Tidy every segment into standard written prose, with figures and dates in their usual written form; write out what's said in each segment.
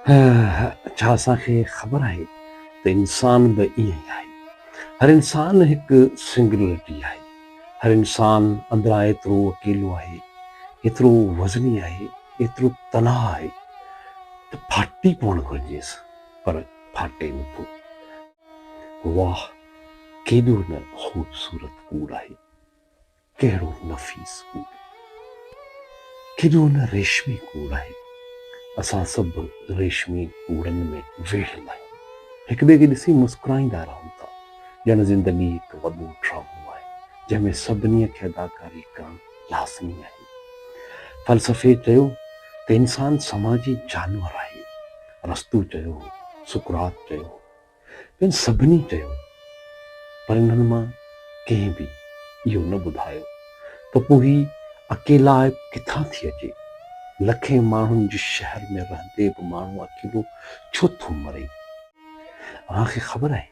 छा असांखे ख़बर आहे त इंसान बि ईअं ई आहे। हर इंसान हिकु सिंगुलरिटी आहे। हर इंसान अंदरां एतिरो अकेलो आहे, एतिरो वज़नी आहे, एतिरो तनाव आहे त फाटी पवणु घुरिजेसि, पर फाटे नथो। वाह, केॾो न ख़ूबसूरत कूड़ आहे, कहिड़ो नफ़ीस कूड़, केॾो न रेशमी कूड़ आहे। असां सभु रेशमी कूड़नि में वेढ़ियल आहियूं, हिक ॿिए खे ॾिसी मुस्कुराईंदा रहूं था, ॼण ज़िंदगी हिकु वॾो ड्रामो आहे जंहिंमें सभिनी खे अदाकारी करणु लाज़मी आहे। फ़लसफ़े चयो त इंसान समाजी जानवर आहे, अरस्तू चयो, सुकरात चयो, ॿियनि सभिनी चयो, पर इन्हनि मां कंहिं बि इहो न ॿुधायो त पोइ ही अकेला किथां थी अचे। लखे माण्हुनि जे शहर में रहंदे बि माण्हू अकेलो छो थो मरे। असांखे ख़बर आहे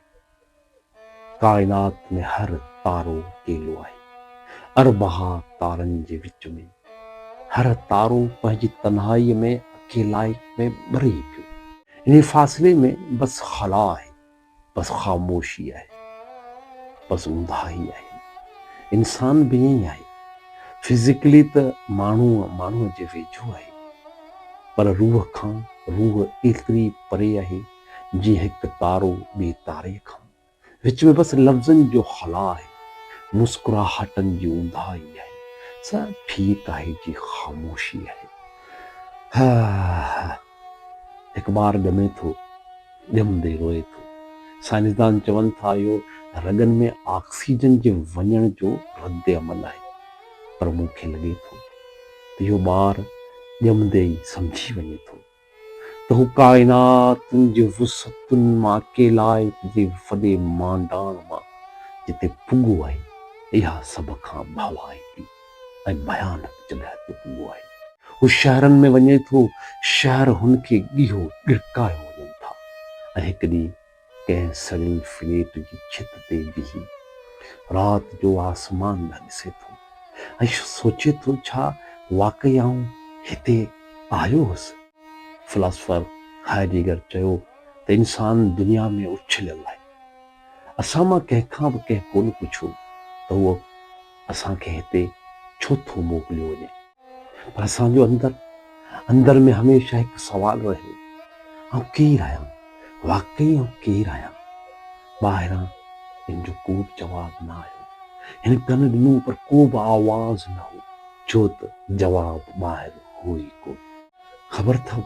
काइनात में हर तारो अकेलो आहे, अरबहा तारनि जे विच में हर तारो पंहिंजी तन्हाईअ में अकेलाई में ॿरे पियो। इन फ़ासिले में बसि ख़ला आहे, बसि ख़ामोशी आहे, बसि ऊंदाही आहे। इंसान बि ईअं ई आहे, फिज़िकली त माण्हूअ जे वेझो आहे, पर रूह खां रूह एतिरी परे आहे जीअं हिकु तारो ॿिए तारे खां। विच में बसि लफ़्ज़नि जो ख़ला आहे, मुस्कुराहटनि जी ऊंदाही आहे, सभु ठीकु आहे जी ख़ामोशी आहे। हिकु ॿार ॼमे थो, ॼमंदे रोए थो। साइंसदान चवनि था इहो रगनि में ऑक्सीजन जे वञण जो रद्द अमल आहे, पर मूंखे लॻे थो त इहो ॿार ॼमंदे ई सम्झी वञे थो त हू काइनातुनि जे वुसअतुनि मां अकेलाइप जे वॾे मांडाण मां जिते पुॻो आहे, इहा सभ खां भवाइती ऐं भयानक जॻह ते पुॻो आहे। हू शहरनि में वञे थो, शहर हुनखे ॻियो ॻिड़कायो वञनि था, ऐं हिकु ॾींहुं कंहिं सड़ियल फ्लेट जी छित ते बीही राति जो आसमान न ॾिसे थो ऐं सोचे थो छा वाक़ई आऊं हिते आयो हुअसि। फिलासफर हाइडेगर चयो त इंसान दुनिया में उछलियल आहे। असां मां कंहिंखां बि कंहिं कोन पुछो त उहो असांखे हिते छो थो मोकिलियो वञे, पर असांजो अंदर में हमेशह हिकु सुवालु रहियो, आऊं केरु आहियां, वाक़ई आऊं केरु आहियां। ॿाहिरां इन जो को बि जवाबु न आयो। हिन कन ॾिनो पर को बि आवाज़ न हो, छो त जवाबु ॿाहिरि हो ई कोन। ख़बर अथव